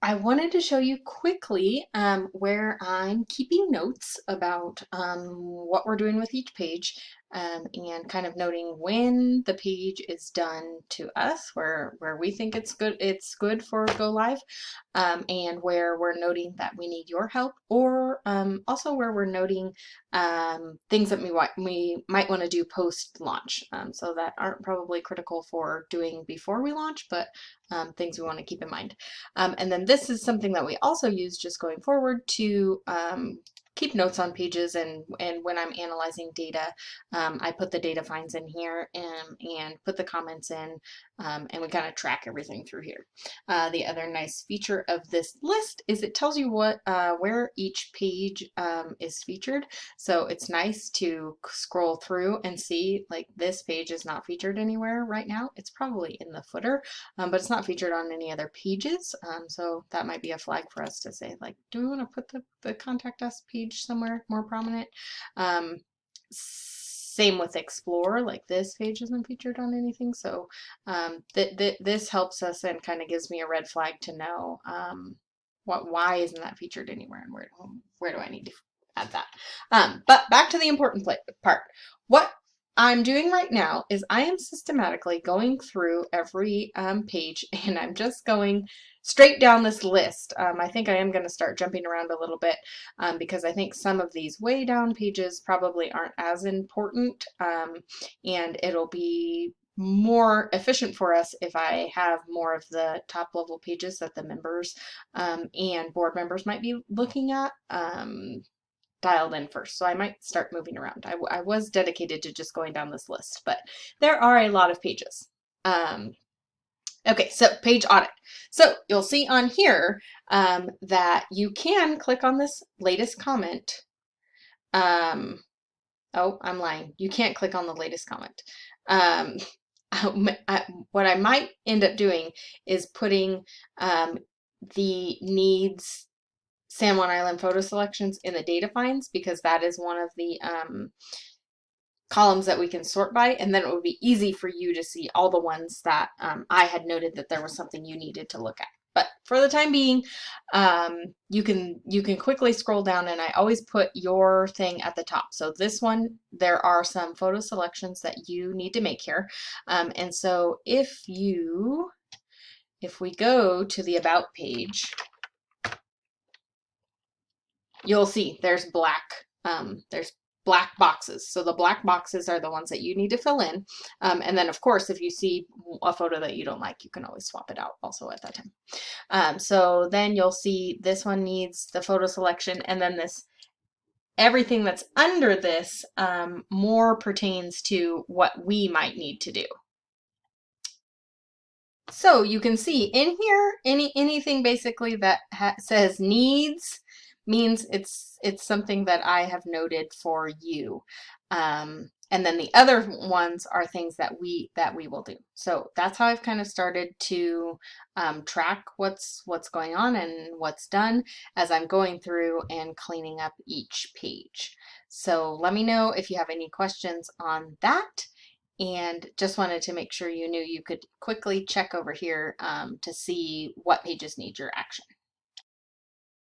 I wanted to show you quickly where I'm keeping notes about what we're doing with each page and kind of noting when the page is done to us, where we think it's good for go live, and where we're noting that we need your help, or also where we're noting things that we might want to do post launch, so that aren't probably critical for doing before we launch, but things we want to keep in mind. And then this is something that we also use just going forward to keep notes on pages, and when I'm analyzing data, I put the data finds in here and put the comments in, and we kind of track everything through here. The other nice feature of this list is it tells you where each page is featured. So it's nice to scroll through and see, like, this page is not featured anywhere right now. It's probably in the footer, but it's not featured on any other pages. So that might be a flag for us to say, like, do we want to put the contact us page somewhere more prominent? Same with Explore, like this page isn't featured on anything. So this helps us and kind of gives me a red flag to know why isn't that featured anywhere, and where do I need to add that. But back to the important part. What I'm doing right now is I am systematically going through every page, and I'm just going straight down this list. I think I am going to start jumping around a little bit because I think some of these way down pages probably aren't as important, and it'll be more efficient for us if I have more of the top level pages that the members and board members might be looking at dialed in first. So I might start moving around. I was dedicated to just going down this list, but there are a lot of pages. Okay, so page audit. So you'll see on here that you can click on this latest comment. Oh, I'm lying. You can't click on the latest comment. What I might end up doing is putting the needs San Juan Island photo selections in the data finds, because that is one of the columns that we can sort by, and then it would be easy for you to see all the ones that I had noted that there was something you needed to look at. But for the time being, you can quickly scroll down, and I always put your thing at the top. So this one, there are some photo selections that you need to make here, and so if we go to the About page, you'll see there's black boxes. So the black boxes are the ones that you need to fill in. And then of course, if you see a photo that you don't like, you can always swap it out also at that time. So then you'll see this one needs the photo selection, and then everything that's under this more pertains to what we might need to do. So you can see in here, anything basically that says needs means it's something that I have noted for you. And then the other ones are things that we will do. So that's how I've kind of started to track what's going on and what's done as I'm going through and cleaning up each page. So let me know if you have any questions on that. And just wanted to make sure you knew you could quickly check over here to see what pages need your action.